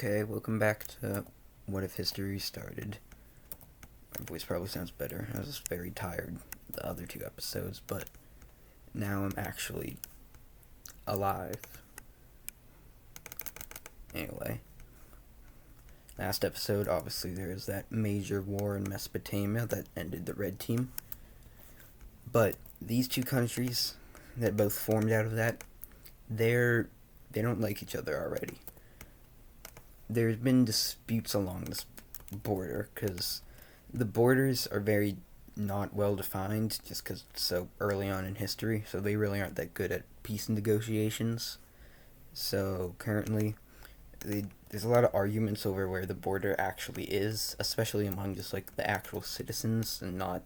Okay, welcome back to What If History Started. My voice probably sounds better. I was just very tired the other two episodes, but now I'm actually alive. Anyway, last episode, obviously there was that major war in Mesopotamia that ended the Red Team. But these two countries that both formed out of that, they don't like each other already. There's been disputes along this border because the borders are very not well defined just because it's so early on in history, so they really aren't that good at peace negotiations. So currently, there's a lot of arguments over where the border actually is, especially among just like the actual citizens and not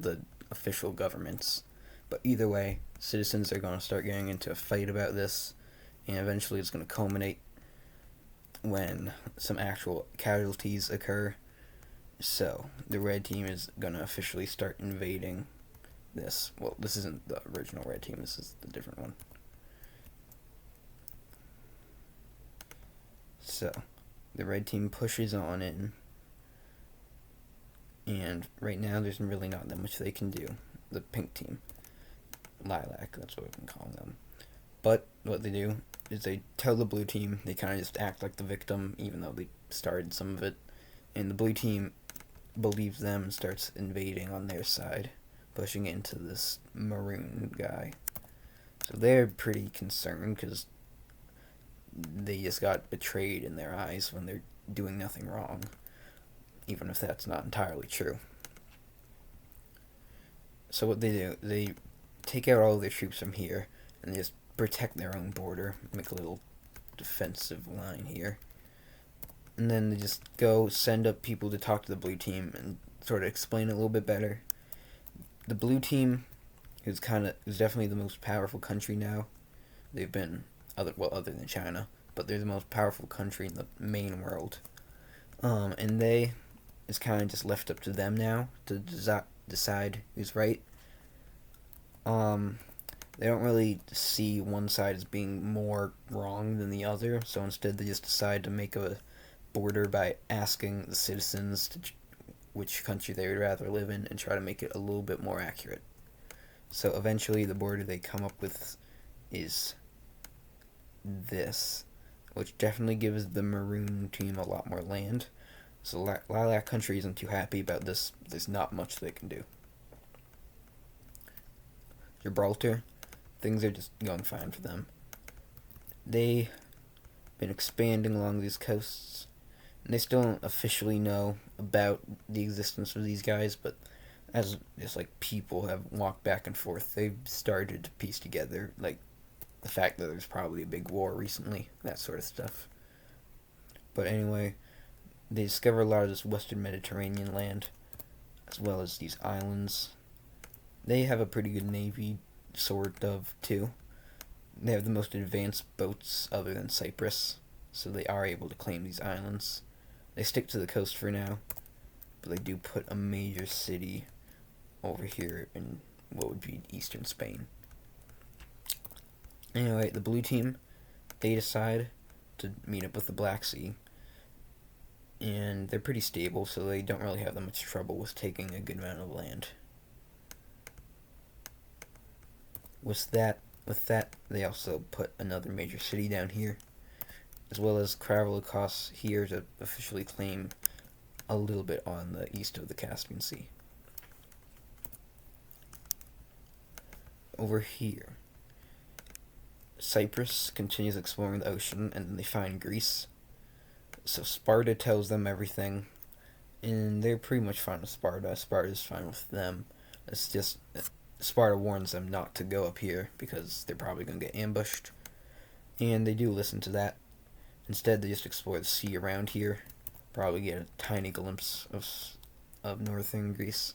the official governments. But either way, citizens are going to start getting into a fight about this, and eventually it's going to culminate when some actual casualties occur. So, the Red Team is going to officially start invading this. Well, this isn't the original Red Team, this is the different one. So, the Red Team pushes on in, and right now there's really not that much they can do. The Pink Team. Lilac, that's what we can call them. But what they do is they tell the Blue Team, they kind of just act like the victim, even though they started some of it. And the Blue Team believes them and starts invading on their side, pushing into this maroon guy. So they're pretty concerned because they just got betrayed in their eyes when they're doing nothing wrong, even if that's not entirely true. So what they do, they take out all their troops from here and they just protect their own border, make a little defensive line here. And then they just go send up people to talk to the Blue Team and sort of explain it a little bit better. The Blue Team is definitely the most powerful country now. They've been other than China, but they're the most powerful country in the main world. And it's kind of just left up to them now to decide who's right. They don't really see one side as being more wrong than the other, so instead they just decide to make a border by asking the citizens which country they would rather live in and try to make it a little bit more accurate. So eventually the border they come up with is this, which definitely gives the Maroon Team a lot more land. So Lilac Country isn't too happy about this. There's not much they can do. Gibraltar, things are just going fine for them. They've been expanding along these coasts, and they still don't officially know about the existence of these guys, but as just like people have walked back and forth, they've started to piece together like the fact that there's probably a big war recently, that sort of stuff. But anyway, they discover a lot of this Western Mediterranean land, as well as these islands. They have a pretty good navy, sort of, too. They have the most advanced boats other than Cyprus, so they are able to claim these islands. They stick to the coast for now, but they do put a major city over here in what would be eastern Spain. Anyway, the Blue Team, they decide to meet up with the Black Sea, and they're pretty stable, so they don't really have that much trouble with taking a good amount of land. With that, they also put another major city down here, as well as travel across here to officially claim a little bit on the east of the Caspian Sea. Over here, Cyprus continues exploring the ocean, and then they find Greece. So Sparta tells them everything, and they're pretty much fine with Sparta. Sparta's fine with them. It's just Sparta warns them not to go up here because they're probably going to get ambushed, and they do listen to that. Instead, they just explore the sea around here, probably get a tiny glimpse of northern Greece.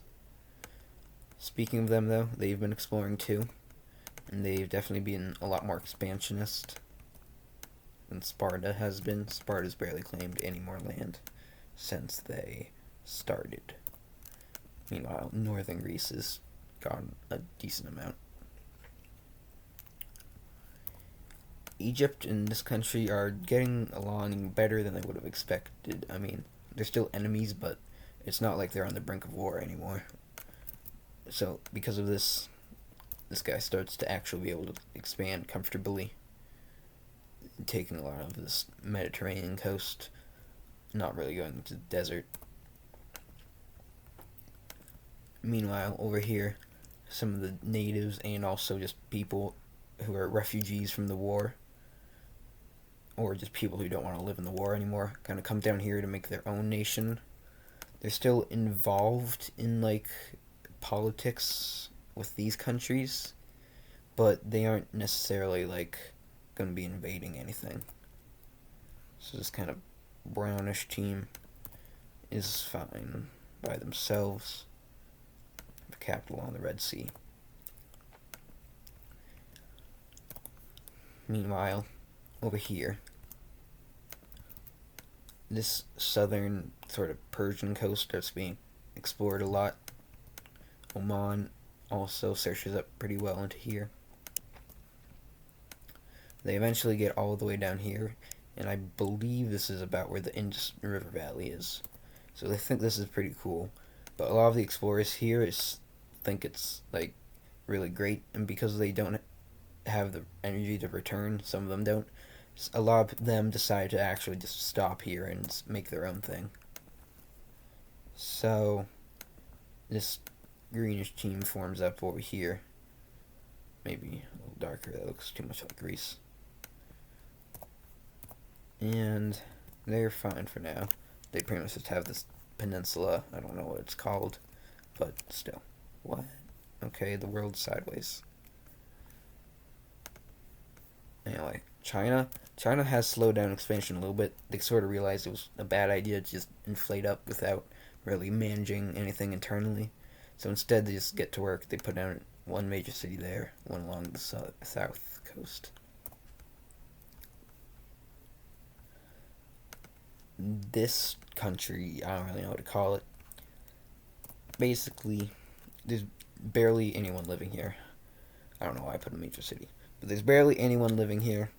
Speaking of them, though, they've been exploring too, and they've definitely been a lot more expansionist than Sparta has been. Sparta's barely claimed any more land since they started. Meanwhile, northern Greece has gone a decent amount. Egypt and this country are getting along better than they would have expected. I mean, they're still enemies, but it's not like they're on the brink of war anymore. So, because of this, this guy starts to actually be able to expand comfortably, taking a lot of this Mediterranean coast, not really going to the desert. Meanwhile, over here, some of the natives and also just people who are refugees from the war, or just people who don't want to live in the war anymore, kind of come down here to make their own nation. They're still involved in, like, politics with these countries, but they aren't necessarily, like, going to be invading anything. So this kind of brownish team is fine by themselves. The capital on the Red Sea. Meanwhile, over here, this southern sort of Persian coast starts being explored a lot. Oman also searches up pretty well into here. They eventually get all the way down here, and I believe this is about where the Indus River Valley is. So they think this is pretty cool. But a lot of the explorers here think it's, like, really great, and because they don't have the energy to return, some of them don't, a lot of them decide to actually just stop here and make their own thing. So this greenish team forms up over here. Maybe a little darker, that looks too much like Greece. And they're fine for now. They pretty much just have this peninsula. I don't know what it's called, but still. What? Okay, the world's sideways. Anyway, China has slowed down expansion a little bit. They sort of realized it was a bad idea to just inflate up without really managing anything internally. So instead, they just get to work. They put down one major city there, one along the south coast. This country, I don't really know what to call it. Basically, there's barely anyone living here. I don't know why I put a major city. But there's barely anyone living here.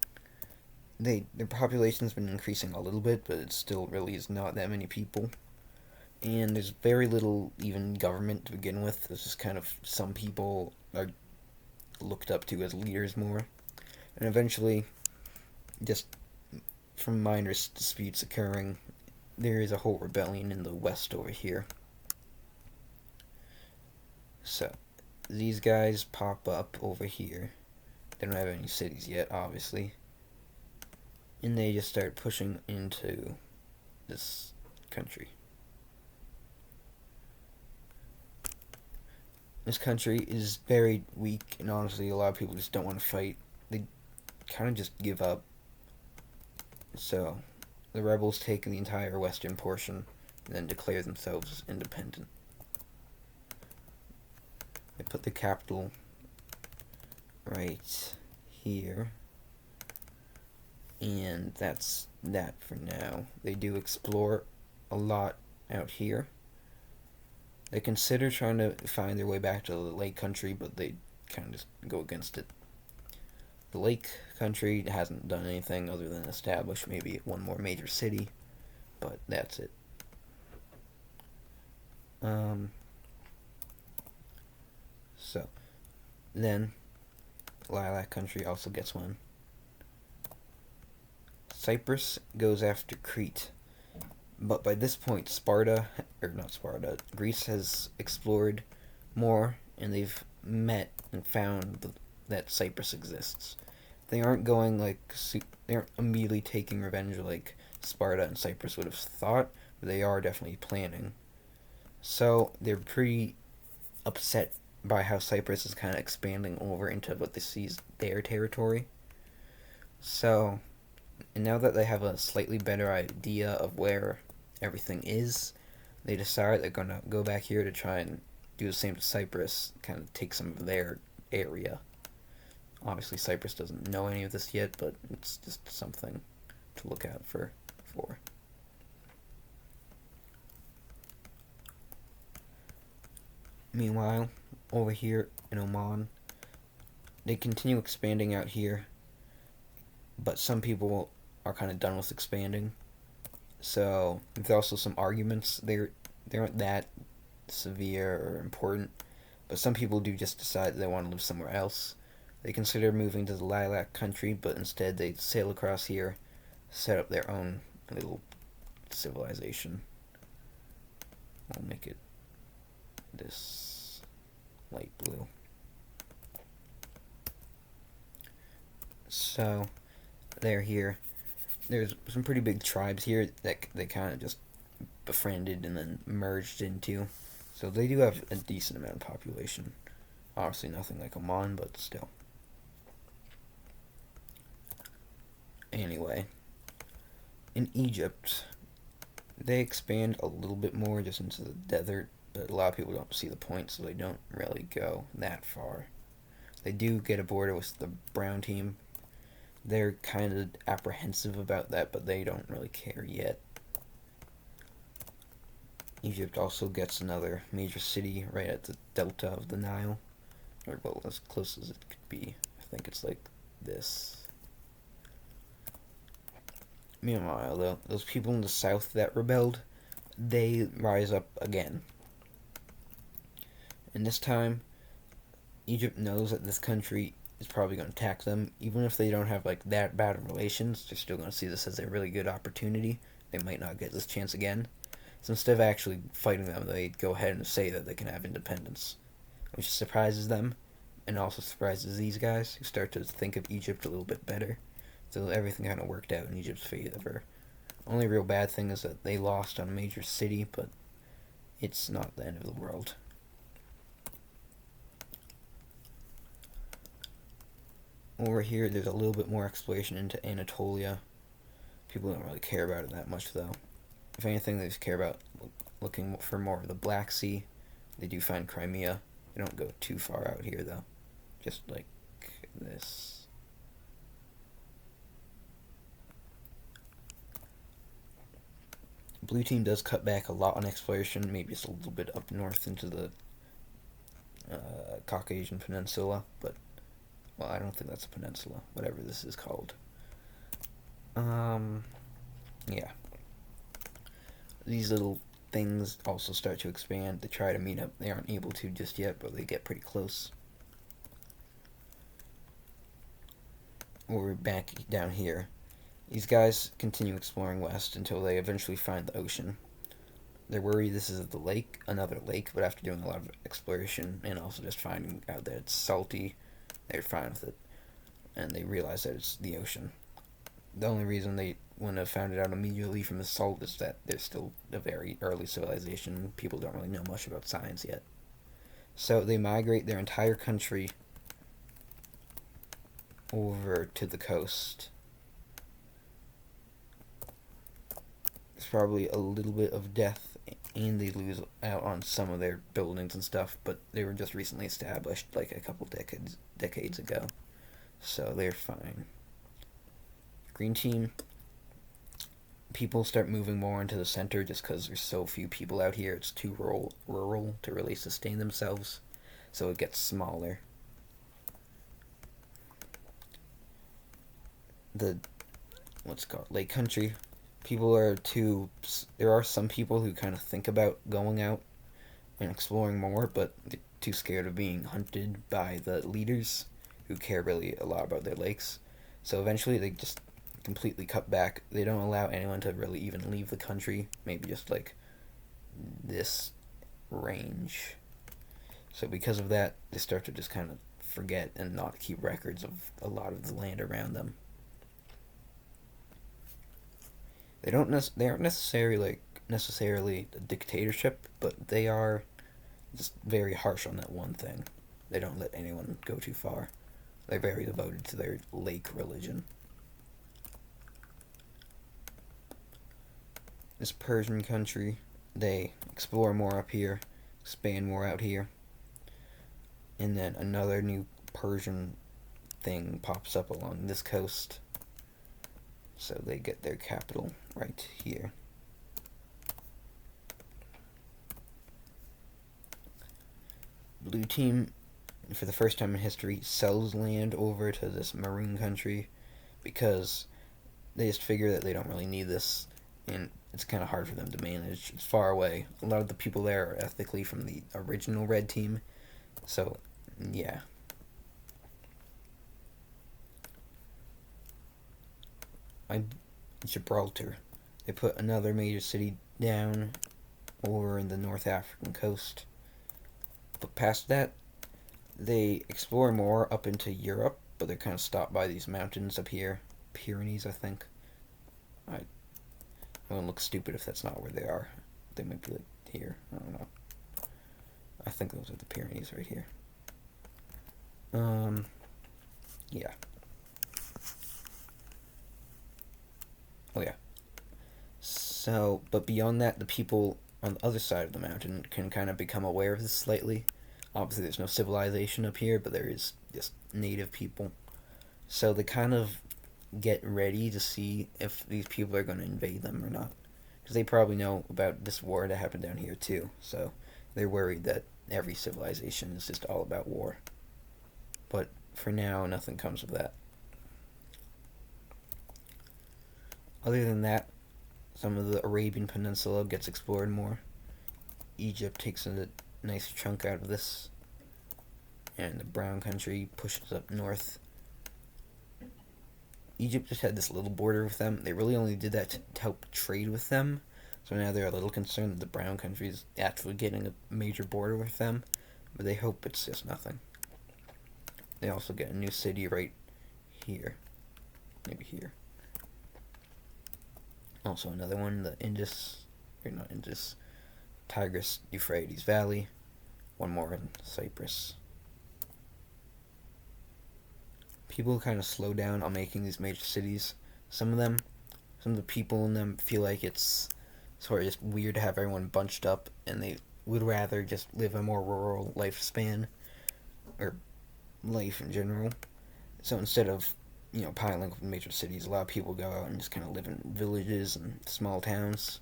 Their population's been increasing a little bit, but it still really is not that many people. And there's very little even government to begin with. There's just kind of some people are looked up to as leaders more. And eventually, just from minor disputes occurring, there is a whole rebellion in the west over here. So, these guys pop up over here. They don't have any cities yet, obviously. And they just start pushing into this country. This country is very weak, and honestly, a lot of people just don't want to fight. They kind of just give up. So, the rebels take the entire western portion, and then declare themselves independent. They put the capital right here, and that's that for now. They do explore a lot out here. They consider trying to find their way back to the lake country, but they kind of just go against it. The lake country hasn't done anything other than establish maybe one more major city, but that's it. So, then, Lilac country also gets one. Cyprus goes after Crete. But by this point, Greece has explored more, and they've met and found that Cyprus exists. They aren't going, like, they aren't immediately taking revenge like Sparta and Cyprus would have thought, but they are definitely planning. So, they're pretty upset by how Cyprus is kind of expanding over into what they see as their territory. So, and now that they have a slightly better idea of where everything is, they decide they're going to go back here to try and do the same to Cyprus, kind of take some of their area. Obviously, Cyprus doesn't know any of this yet, but it's just something to look out for. Meanwhile, over here in Oman, they continue expanding out here. but some people are kind of done with expanding. So there's also some arguments. They aren't that severe or important, but some people do just decide they want to live somewhere else. They consider moving to the Lilac Country, but instead they sail across here, set up their own little civilization. I'll make it this light blue. So they're here. There's some pretty big tribes here that they kind of just befriended and then merged into. So they do have a decent amount of population. Obviously nothing like Oman, but still. Anyway, in Egypt, they expand a little bit more just into the desert, but a lot of people don't see the point, so they don't really go that far. They do get a border with the brown team. They're kind of apprehensive about that, but they don't really care yet. Egypt also gets another major city right at the delta of the Nile, or well, as close as it could be. I think it's like this. Meanwhile, though, those people in the south that rebelled, they rise up again. And this time, Egypt knows that this country is probably going to attack them. Even if they don't have like that bad of relations, they're still going to see this as a really good opportunity. They might not get this chance again. So instead of actually fighting them, they go ahead and say that they can have independence, which surprises them, and also surprises these guys, who start to think of Egypt a little bit better. So everything kind of worked out in Egypt's favor. Only real bad thing is that they lost on a major city, but it's not the end of the world. Over here, there's a little bit more exploration into Anatolia. People don't really care about it that much, though. If anything, they just care about looking for more of the Black Sea. They do find Crimea. They don't go too far out here, though. Just like this. Blue team does cut back a lot on exploration, maybe just a little bit up north into the Caucasian Peninsula, but, well, I don't think that's a peninsula, whatever this is called. Yeah. These little things also start to expand. They try to meet up. They aren't able to just yet, but they get pretty close. We're back down here. These guys continue exploring west until they eventually find the ocean. They're worried this is the lake, another lake, but after doing a lot of exploration and also just finding out that it's salty, they're fine with it. And they realize that it's the ocean. The only reason they wouldn't have found it out immediately from the salt is that they're still a very early civilization. People don't really know much about science yet. So they migrate their entire country over to the coast. There's probably a little bit of death, and they lose out on some of their buildings and stuff, but they were just recently established like a couple decades ago, so they're fine. Green team, people start moving more into the center just because there's so few people out here. It's too rural to really sustain themselves, so it gets smaller. The what's it called, Lake Country, there are some people who kind of think about going out and exploring more, but they're too scared of being hunted by the leaders who care really a lot about their lakes. So eventually they just completely cut back. They don't allow anyone to really even leave the country, maybe just like this range. So because of that, they start to just kind of forget and not keep records of a lot of the land around them. They aren't necessarily a dictatorship, but they are just very harsh on that one thing. They don't let anyone go too far. They're very devoted to their lake religion. This Persian country, they explore more up here, expand more out here, and then another new Persian thing pops up along this coast. So they get their capital right here. Blue team, for the first time in history, sells land over to this maroon country because they just figure that they don't really need this, and it's kind of hard for them to manage. It's far away. A lot of the people there are ethnically from the original red team, so yeah. Gibraltar. They put another major city down over in the North African coast. But past that, they explore more up into Europe, but they're kind of stopped by these mountains up here. Pyrenees, I think. I wouldn't look stupid if that's not where they are. They might be like here. I don't know. I think those are the Pyrenees right here. Yeah. Oh yeah. So, but beyond that, the people on the other side of the mountain can kind of become aware of this slightly. Obviously, there's no civilization up here, but there is just native people. So they kind of get ready to see if these people are going to invade them or not. Because they probably know about this war that happened down here too. So they're worried that every civilization is just all about war. But for now, nothing comes of that. Other than that, some of the Arabian Peninsula gets explored more. Egypt takes a nice chunk out of this, and the Brown Country pushes up north. Egypt just had this little border with them. They really only did that to help trade with them, so now they're a little concerned that the Brown Country is actually getting a major border with them, but they hope it's just nothing. They also get a new city right here. Maybe here. Also another one, the Tigris Euphrates Valley. One more in Cyprus. People kind of slow down on making these major cities. Some of the people in them feel like it's sort of just weird to have everyone bunched up, and they would rather just live a more rural lifespan, or life in general. So instead of piling up in major cities, a lot of people go out and just kind of live in villages and small towns.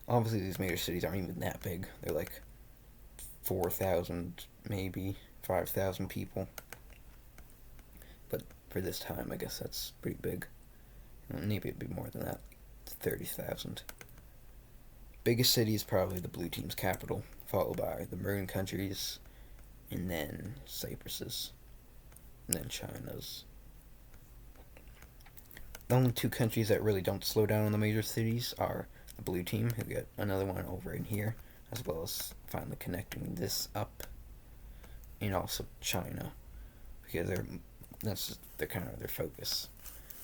Obviously, these major cities aren't even that big. They're like 4,000, maybe 5,000 people. But for this time, I guess that's pretty big. Maybe it'd be more than that, 30,000. Biggest city is probably the blue team's capital, followed by the maroon countries, and then Cyprus's, and then China's. The only two countries that really don't slow down on the major cities are the blue team, who get another one over in here, as well as finally connecting this up, and also China, because they're kind of their focus.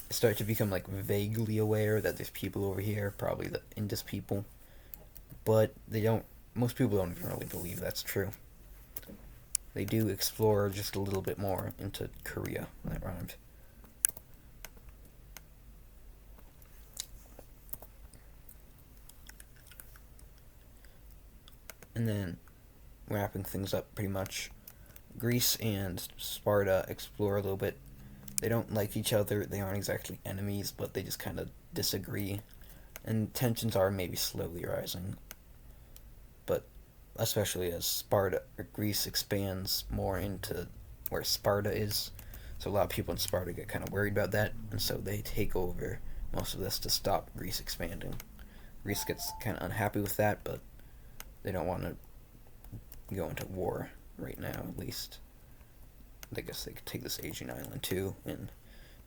They start to become like vaguely aware that there's people over here, probably the Indus people, but most people don't even really believe that's true. They do explore just a little bit more into Korea. That rhymed. And then, wrapping things up pretty much, Greece and Sparta explore a little bit. They don't like each other, they aren't exactly enemies, but they just kind of disagree. And tensions are maybe slowly rising. But especially as Greece expands more into where Sparta is. So a lot of people in Sparta get kind of worried about that, and so they take over most of this to stop Greece expanding. Greece gets kind of unhappy with that, but they don't want to go into war right now, at least. I guess they could take this Asian island too and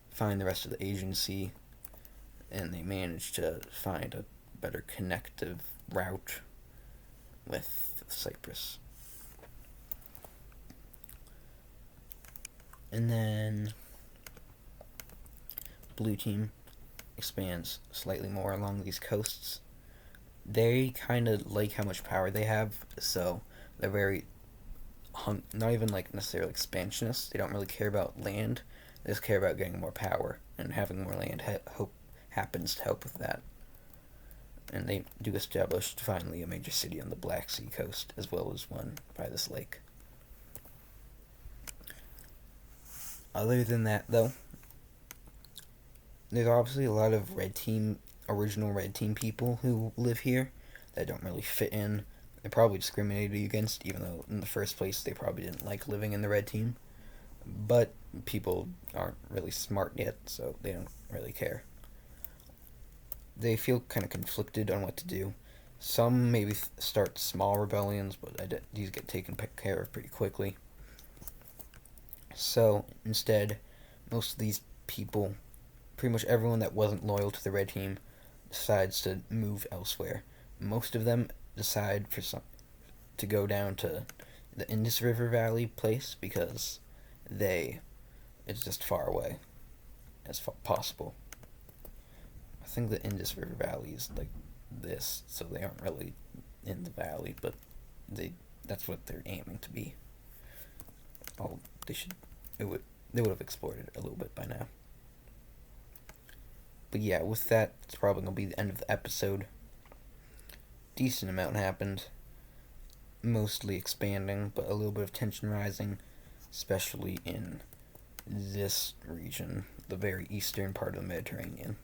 find the rest of the Asian Sea, and they manage to find a better connective route with Cyprus. And then blue team expands slightly more along these coasts. They kind of like how much power they have, so they're very not even like necessarily expansionists. They don't really care about land. They just care about getting more power, and having more land happens to help with that. And they do establish finally a major city on the Black Sea coast, as well as one by this lake. Other than that, though, there's obviously a lot of original red team people who live here that don't really fit in. They're probably discriminated against, even though in the first place they probably didn't like living in the red team. but people aren't really smart yet, so they don't really care. They feel kind of conflicted on what to do. Some maybe start small rebellions, but these get taken care of pretty quickly. So instead, most of these people, pretty much everyone that wasn't loyal to the red team, decides to move elsewhere. Most of them decide to go down to the Indus River Valley place because it's just far away as possible. I think the Indus River Valley is like this, so they aren't really in the valley, but that's what they're aiming to be. Oh, they would have explored it a little bit by now. But yeah, with that, it's probably gonna be the end of the episode. Decent amount happened, mostly expanding, but a little bit of tension rising, especially in this region, the very eastern part of the Mediterranean.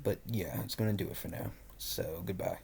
But yeah, it's gonna do it for now. So goodbye.